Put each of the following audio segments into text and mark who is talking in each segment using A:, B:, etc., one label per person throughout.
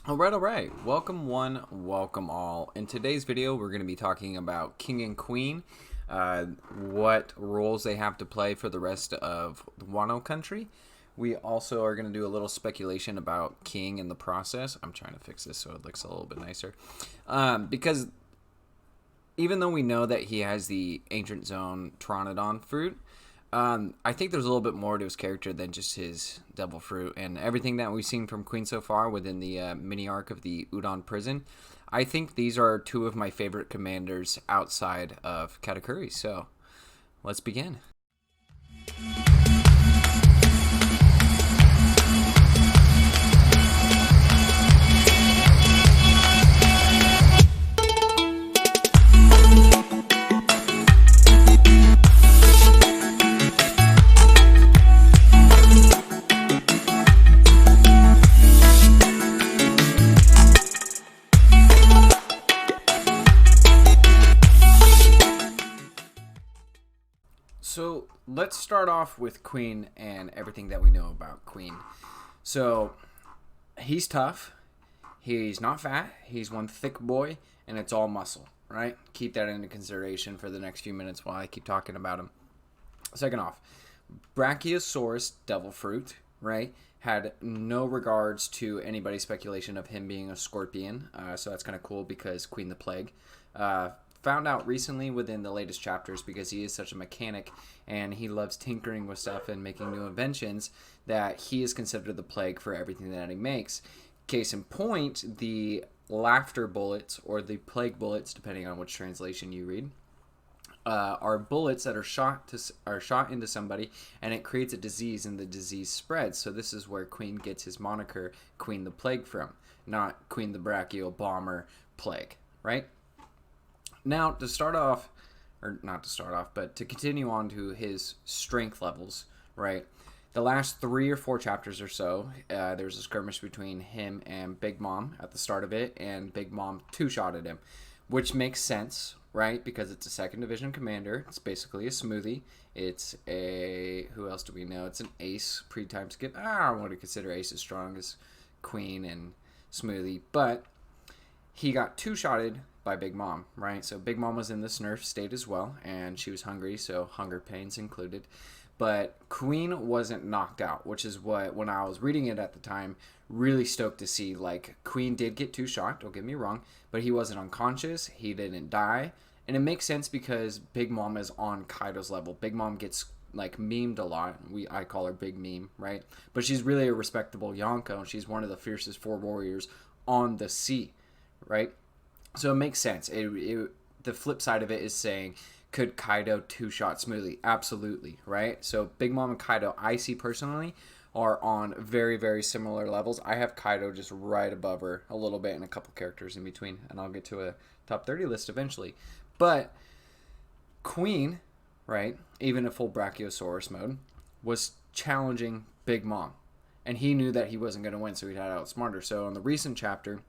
A: All right. Welcome one, welcome all. In today's video, we're going to be talking about King and Queen, what roles they have to play for the rest of Wano country. We also are going to do a little speculation about King in the process. I'm trying to fix this so it looks a little bit nicer. Because even though we know that he has the Ancient Zone Pteranodon fruit, I think there's a little bit more to his character than just his devil fruit and everything that we've seen from Queen so far within the mini arc of the Udon prison. I think these are two of my favorite commanders outside of Katakuri. So let's begin. So let's start off with Queen and everything that we know about Queen. So he's tough. He's not fat. He's one thick boy, and it's all muscle, right? Keep that into consideration for the next few minutes while I keep talking about him. Second off, Brachiosaurus devil fruit, right? Had no regards to anybody's speculation of him being a scorpion. So that's kind of cool because Queen the Plague. Found out recently within the latest chapters because he is such a mechanic and he loves tinkering with stuff and making new inventions that he is considered the plague for everything that he makes. Case in point, the laughter bullets or the plague bullets, depending on which translation you read, are bullets that are shot into somebody, and it creates a disease, and the disease spreads. So this is where Queen gets his moniker Queen the Plague from, not Queen the Brachial Bomber Plague, right? Now, to start off, or not to start off, but to continue on to his strength levels, right? The last 3 or 4 chapters or so, there's a skirmish between him and Big Mom at the start of it, and Big Mom two-shotted him, which makes sense, right? Because it's a second division commander. It's basically a smoothie. It's a, who else do we know? It's an ace pre-time skip. I don't want to consider ace as strong as Queen and smoothie, but he got two-shotted by Big Mom, right? So Big Mom was in this nerf state as well, and she was hungry, so hunger pains included. But Queen wasn't knocked out, which is what, when I was reading it at the time, really stoked to see. Like, Queen did get two shot, don't get me wrong, but he wasn't unconscious, he didn't die, and it makes sense because Big Mom is on Kaido's level. Big Mom gets like memed a lot. I call her Big Meme, right? But she's really a respectable Yonko, and she's one of the fiercest 4 warriors on the sea, right? So it makes sense. The flip side of it is saying, could Kaido two-shot smoothly? Absolutely, right? So Big Mom and Kaido, I see personally, are on very, very similar levels. I have Kaido just right above her a little bit and a couple characters in between, and I'll get to a top 30 list eventually. But Queen, right, even in full Brachiosaurus mode, was challenging Big Mom. And he knew that he wasn't going to win, so he had to outsmart her. So in the recent chapter,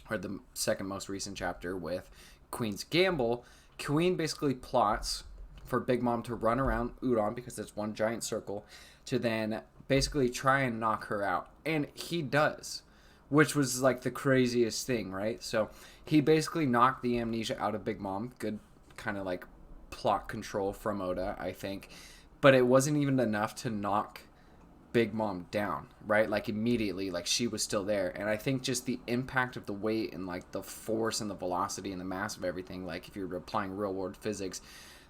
A: or the second most recent chapter with Queen's Gamble, Queen basically plots for Big Mom to run around Udon, because it's one giant circle, to then basically try and knock her out. And he does, which was like the craziest thing, right? So he basically knocked the amnesia out of Big Mom. Good kind of like plot control from Oda, I think. But it wasn't even enough to knock Big Mom down, right? Like immediately, like she was still there. And I think just the impact of the weight and like the force and the velocity and the mass of everything, like if you're applying real world physics,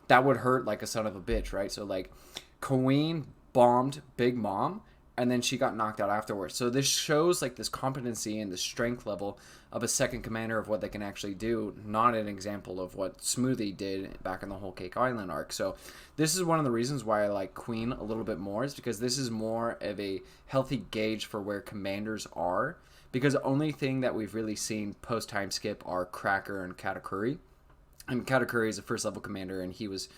A: that would hurt like a son of a bitch, right? So like Queen bombed Big Mom, and then she got knocked out afterwards. So this shows like this competency and the strength level of a second commander of what they can actually do, not an example of what Smoothie did back in the Whole Cake Island arc. So this is one of the reasons why I like Queen a little bit more, is because this is more of a healthy gauge for where commanders are, because the only thing that we've really seen post time skip are Cracker and Katakuri. And Katakuri is a first level commander, and he was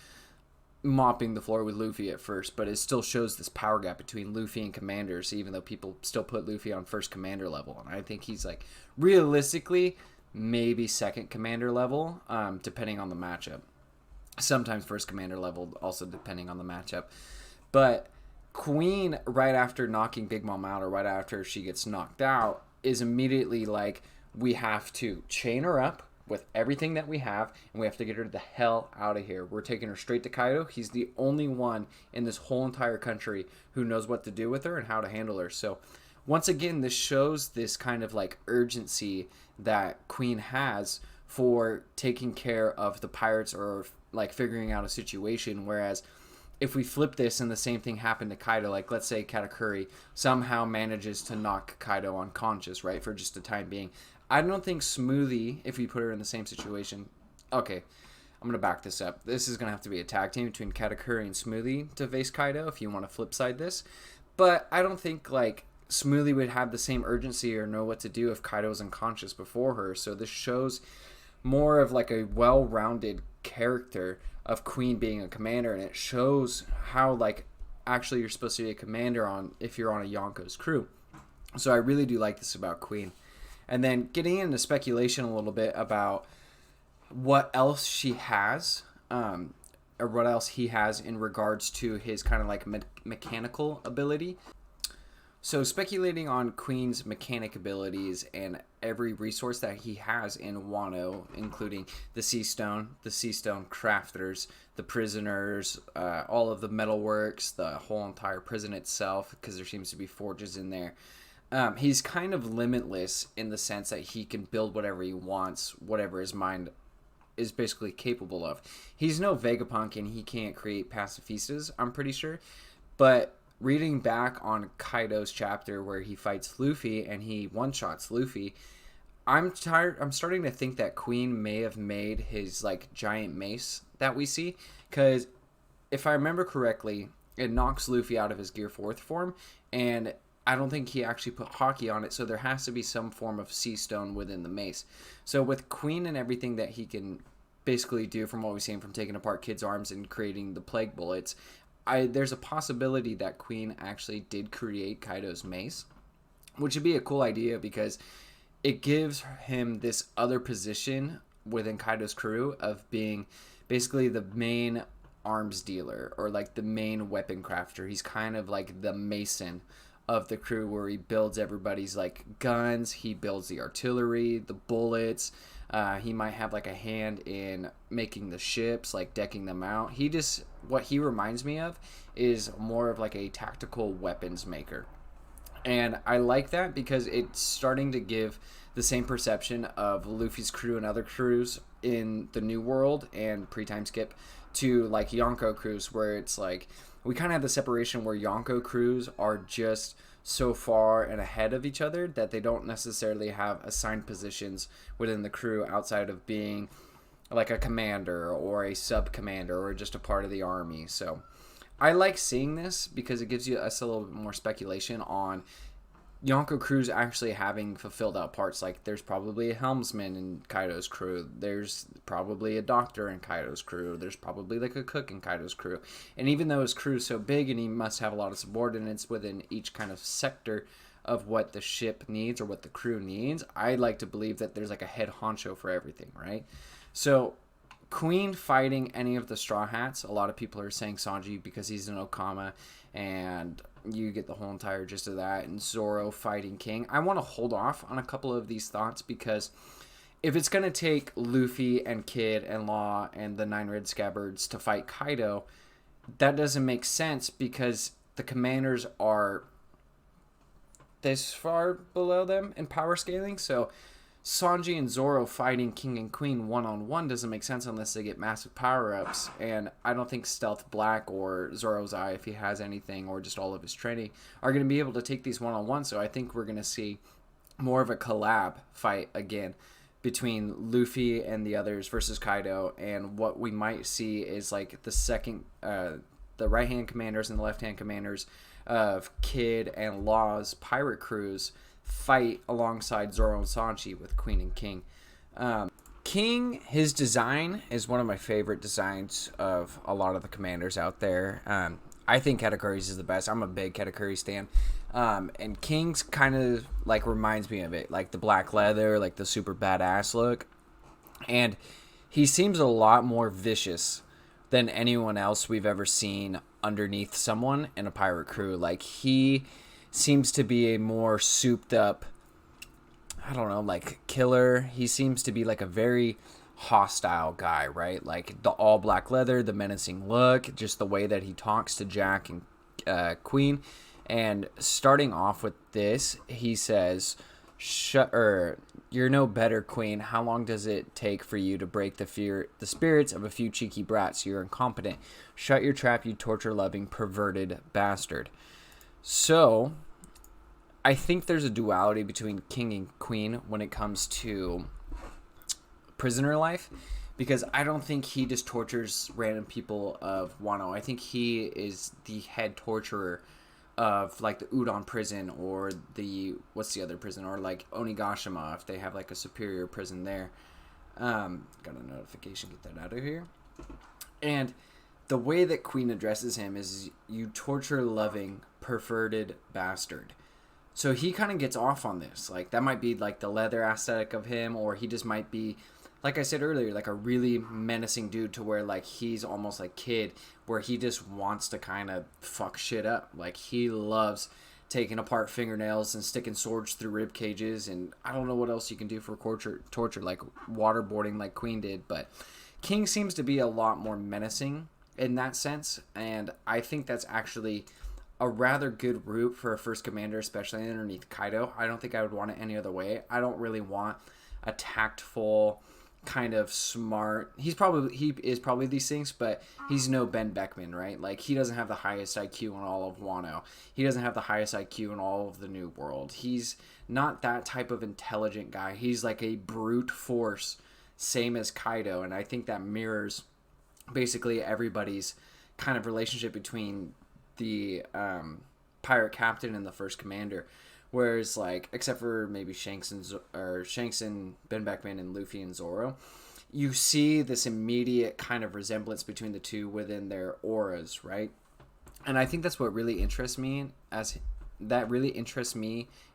A: mopping the floor with Luffy at first, but it still shows this power gap between Luffy and commanders, even though people still put Luffy on first commander level. And I think he's like realistically maybe second commander level, depending on the matchup. Sometimes first commander level, also depending on the matchup. But Queen, right after knocking Big Mom out, or right after she gets knocked out, is immediately like, we have to chain her up with everything that we have, and we have to get her the hell out of here. We're taking her straight to Kaido. He's the only one in this whole entire country who knows what to do with her and how to handle her. So once again, this shows this kind of like urgency that Queen has for taking care of the pirates, or like figuring out a situation. Whereas if we flip this and the same thing happened to Kaido, like let's say Katakuri somehow manages to knock Kaido unconscious, right, for just a time being, I don't think Smoothie, if we put her in the same situation, okay, I'm going to back this up. This is going to have to be a tag team between Katakuri and Smoothie to face Kaido if you want to flip side this. But I don't think like Smoothie would have the same urgency or know what to do if Kaido was unconscious before her. So this shows more of like a well-rounded character of Queen being a commander, and it shows how like actually you're supposed to be a commander on if you're on a Yonko's crew. So I really do like this about Queen. And then getting into speculation a little bit about what else she has, or what else he has in regards to his kind of like mechanical ability. So speculating on Queen's mechanic abilities and every resource that he has in Wano, including the Sea Stone crafters, the prisoners, all of the metalworks, the whole entire prison itself, because there seems to be forges in there. He's kind of limitless in the sense that he can build whatever he wants, whatever his mind is basically capable of. He's no Vegapunk, and he can't create pacifistas, I'm pretty sure. But reading back on Kaido's chapter where he fights Luffy and he one-shots Luffy, I'm starting to think that Queen may have made his like giant mace that we see, because if I remember correctly, it knocks Luffy out of his Gear 4th form, and I don't think he actually put hockey on it, so there has to be some form of sea stone within the mace. So with Queen and everything that he can basically do, from what we've seen, from taking apart kids' arms and creating the plague bullets, there's a possibility that Queen actually did create Kaido's mace, which would be a cool idea because it gives him this other position within Kaido's crew of being basically the main arms dealer, or like the main weapon crafter. He's kind of like the mason of the crew, where he builds everybody's like guns, he builds the artillery, the bullets. He might have like a hand in making the ships, like decking them out. What he reminds me of is more of like a tactical weapons maker. And I like that because it's starting to give the same perception of Luffy's crew and other crews in the New World and pre-time skip to like Yonko crews, where it's like we kind of have the separation where Yonko crews are just so far and ahead of each other that they don't necessarily have assigned positions within the crew outside of being like a commander or a sub-commander or just a part of the army. So I like seeing this because it gives us a little bit more speculation on Yonko crews actually having fulfilled out parts. Like there's probably a helmsman in Kaido's crew, there's probably a doctor in Kaido's crew, there's probably like a cook in Kaido's crew. And even though his crew is so big and he must have a lot of subordinates within each kind of sector of what the ship needs or what the crew needs, I like to believe that there's like a head honcho for everything, right? So Queen fighting any of the Straw Hats, a lot of people are saying Sanji because he's an Okama, and you get the whole entire gist of that, and Zoro fighting King. I want to hold off on a couple of these thoughts because if it's going to take Luffy and Kid and Law and the 9 Red Scabbards to fight Kaido, that doesn't make sense because the commanders are this far below them in power scaling. So Sanji and Zoro fighting King and Queen one-on-one doesn't make sense unless they get massive power-ups. And I don't think Stealth Black or Zoro's Eye, if he has anything, or just all of his training, are going to be able to take these one-on-one. So I think we're going to see more of a collab fight again between Luffy and the others versus Kaido. And what we might see is like the right-hand commanders and the left-hand commanders of Kid and Law's pirate crews fight alongside Zoro and Sanji with Queen and King. King, his design is one of my favorite designs of a lot of the commanders out there. I think Katakuri's is the best. I'm a big Katakuri stan. And King's kind of like reminds me of it, like the black leather, like the super badass look. And he seems a lot more vicious than anyone else we've ever seen underneath someone in a pirate crew. Like he seems to be a more souped up I don't know, like killer. He seems to be like a very hostile guy, right? Like the all black leather, the menacing look, just the way that he talks to Jack and Queen. And starting off with this, he says, you're no better, Queen. How long does it take for you to break the spirits of a few cheeky brats? You're incompetent. Shut your trap, you torture-loving, perverted bastard." So, I think there's a duality between king and queen when it comes to prisoner life, because I don't think he just tortures random people of Wano. I think he is the head torturer of like the Udon prison, or the what's the other prison, or like Onigashima if they have like a superior prison there. Got a notification, get that out of here. And the way that Queen addresses him is, "You torture loving perverted bastard." So he kind of gets off on this. Like, that might be like the leather aesthetic of him, or he just might be, like I said earlier, like a really menacing dude to where like he's almost like Kid, where he just wants to kind of fuck shit up. Like, he loves taking apart fingernails and sticking swords through rib cages, and I don't know what else you can do for torture, like waterboarding like Queen did. But King seems to be a lot more menacing in that sense, and I think that's actually a rather good route for a first commander, especially underneath Kaido. I don't think I would want it any other way. I don't really want a tactful, kind of smart. He is probably these things, but he's no Ben Beckman, right? Like, he doesn't have the highest IQ in all of Wano. He doesn't have the highest IQ in all of the New World. He's not that type of intelligent guy. He's like a brute force, same as Kaido, and I think that mirrors basically everybody's kind of relationship between the pirate captain and the first commander. Whereas, like, except for maybe Shanks and Ben Beckman and Luffy and Zoro, you see this immediate kind of resemblance between the two within their auras, right? And I think that's what really interests me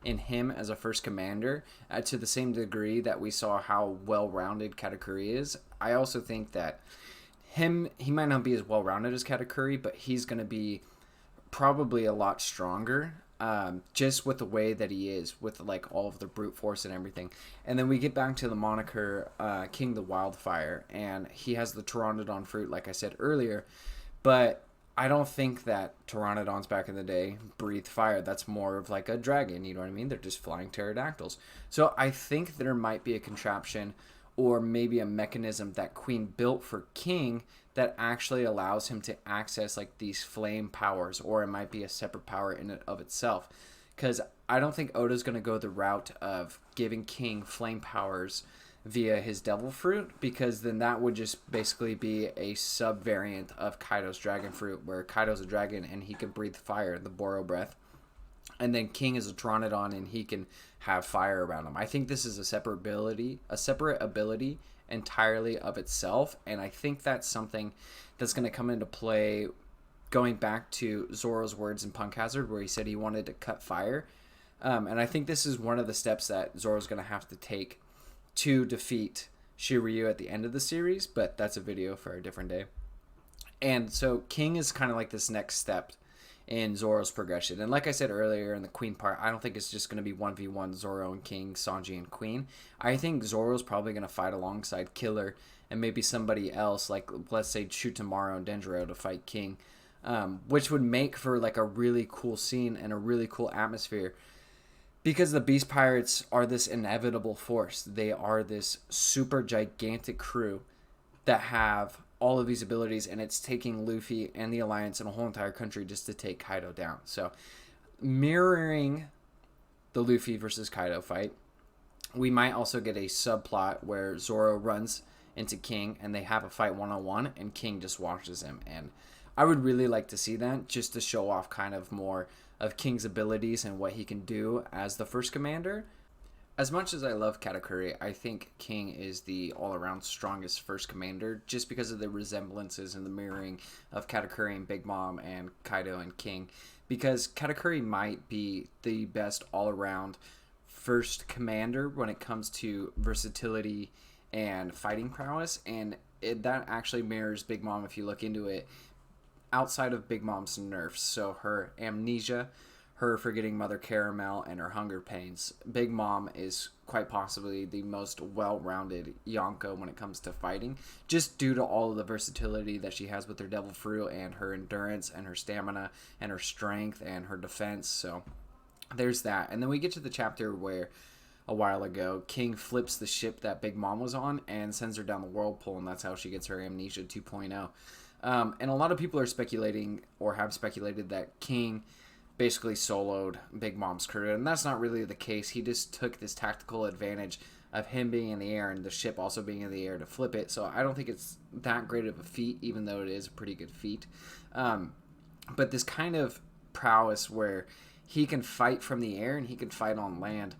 A: in him as a first commander, to the same degree that we saw how well-rounded Katakuri is. I also think that he might not be as well-rounded as Katakuri, but he's going to be probably a lot stronger, just with the way that he is, with like all of the brute force and everything. And then we get back to the moniker King the Wildfire, and he has the Pteranodon fruit, like I said earlier, but I don't think that Pteranodons back in the day breathed fire. That's more of like a dragon, you know what I mean? They're just flying pterodactyls. So I think there might be a contraption or maybe a mechanism that Queen built for King that actually allows him to access like these flame powers, or it might be a separate power in and of itself. Because I don't think Oda's going to go the route of giving King flame powers via his devil fruit, because then that would just basically be a sub-variant of Kaido's dragon fruit, where Kaido's a dragon and he can breathe fire, the Boro breath, and then King is a Pteranodon and he can have fire around him. I think this is a separate ability entirely of itself, and I think that's something that's going to come into play going back to Zoro's words in Punk Hazard, where he said he wanted to cut fire, and I think this is one of the steps that Zoro's going to have to take to defeat Shiryu at the end of the series, but that's a video for a different day. And so King is kind of like this next step in Zoro's progression. And like I said earlier in the Queen part, I don't think it's just going to be 1v1 Zoro and King, Sanji and Queen. I think Zoro's probably going to fight alongside Killer and maybe somebody else, like let's say Shutamaru and Denjiro, to fight King, which would make for like a really cool scene and a really cool atmosphere. Because the Beast Pirates are this inevitable force. They are this super gigantic crew that have all of these abilities, and it's taking Luffy and the Alliance and a whole entire country just to take Kaido down. So, mirroring the Luffy versus Kaido fight, we might also get a subplot where Zoro runs into King and they have a fight one-on-one, and King just watches him. And I would really like to see that, just to show off kind of more of King's abilities and what he can do as the first commander. As much as I love Katakuri, I think King is the all-around strongest first commander, just because of the resemblances and the mirroring of Katakuri and Big Mom and Kaido and King. Because Katakuri might be the best all-around first commander when it comes to versatility and fighting prowess, and that actually mirrors Big Mom if you look into it, outside of Big Mom's nerfs. So her amnesia, her forgetting Mother Caramel and her hunger pains. Big Mom is quite possibly the most well-rounded Yonko when it comes to fighting, just due to all of the versatility that she has with her Devil Fruit and her endurance and her stamina and her strength and her defense. So there's that. And then we get to the chapter where a while ago King flips the ship that Big Mom was on and sends her down the whirlpool, and that's how she gets her Amnesia 2.0. And a lot of people are speculating or have speculated that King basically soloed Big Mom's crew, and that's not really the case. He just took this tactical advantage of him being in the air and the ship also being in the air to flip it. So I don't think it's that great of a feat, even though it is a pretty good feat. But this kind of prowess where he can fight from the air and he can fight on land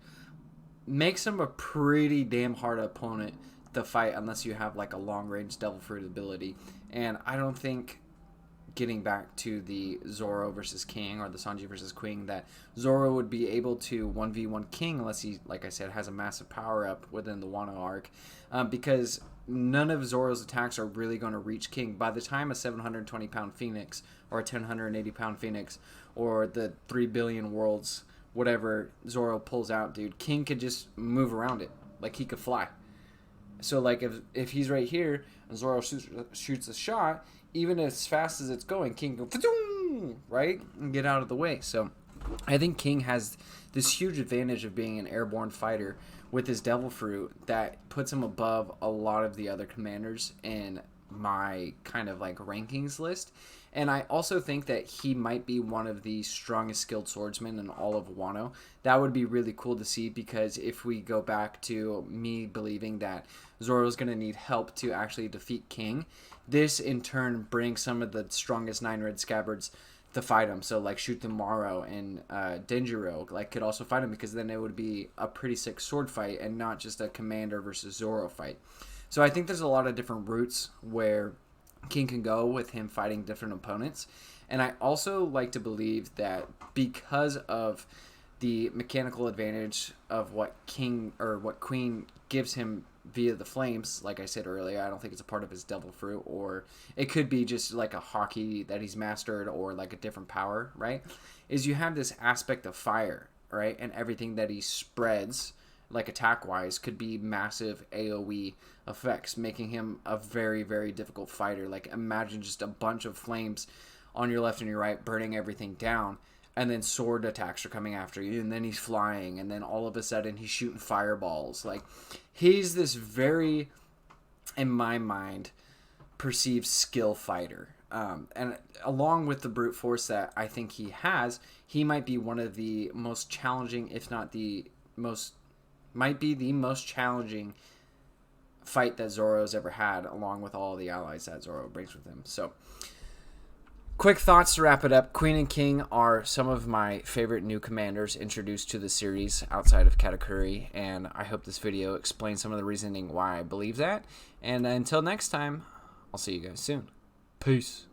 A: makes him a pretty damn hard opponent to fight unless you have like a long-range Devil Fruit ability. And I don't think, getting back to the Zoro versus King or the Sanji versus Queen, that Zoro would be able to 1v1 King unless he, like I said, has a massive power-up within the Wano arc, because none of Zoro's attacks are really going to reach King. By the time a 720-pound Phoenix or a 1,080-pound Phoenix or the 3 billion worlds, whatever Zoro pulls out, dude, King could just move around it. Like, he could fly. So, like, if he's right here and Zoro shoots a shot, even as fast as it's going, King go, right, and get out of the way. So I think King has this huge advantage of being an airborne fighter with his Devil Fruit that puts him above a lot of the other commanders in my kind of like rankings list. And I also think that he might be one of the strongest skilled swordsmen in all of Wano. That would be really cool to see, because if we go back to me believing that Zoro's going to need help to actually defeat King, this in turn brings some of the strongest 9 Red Scabbards to fight him. So like Shutamaru and Denjiro like could also fight him, because then it would be a pretty sick sword fight and not just a commander versus Zoro fight. So I think there's a lot of different routes where King can go with him fighting different opponents. And I also like to believe that because of the mechanical advantage of what King or what Queen gives him via the flames, like I said earlier, I don't think it's a part of his Devil Fruit, or it could be just like a hockey that he's mastered, or like a different power, right? Is you have this aspect of fire, right? And everything that he spreads, like attack-wise, could be massive AoE effects, making him a very, very difficult fighter. Like, imagine just a bunch of flames on your left and your right burning everything down, and then sword attacks are coming after you, and then he's flying, and then all of a sudden he's shooting fireballs. Like, he's this very, in my mind, perceived skill fighter. And along with the brute force that I think he has, he might be one of the most challenging, if not the most, might be the most challenging fight that Zoro's ever had, along with all the allies that Zoro brings with him. So, quick thoughts to wrap it up. Queen and King are some of my favorite new commanders introduced to the series outside of Katakuri, and I hope this video explains some of the reasoning why I believe that. And until next time, I'll see you guys soon. Peace.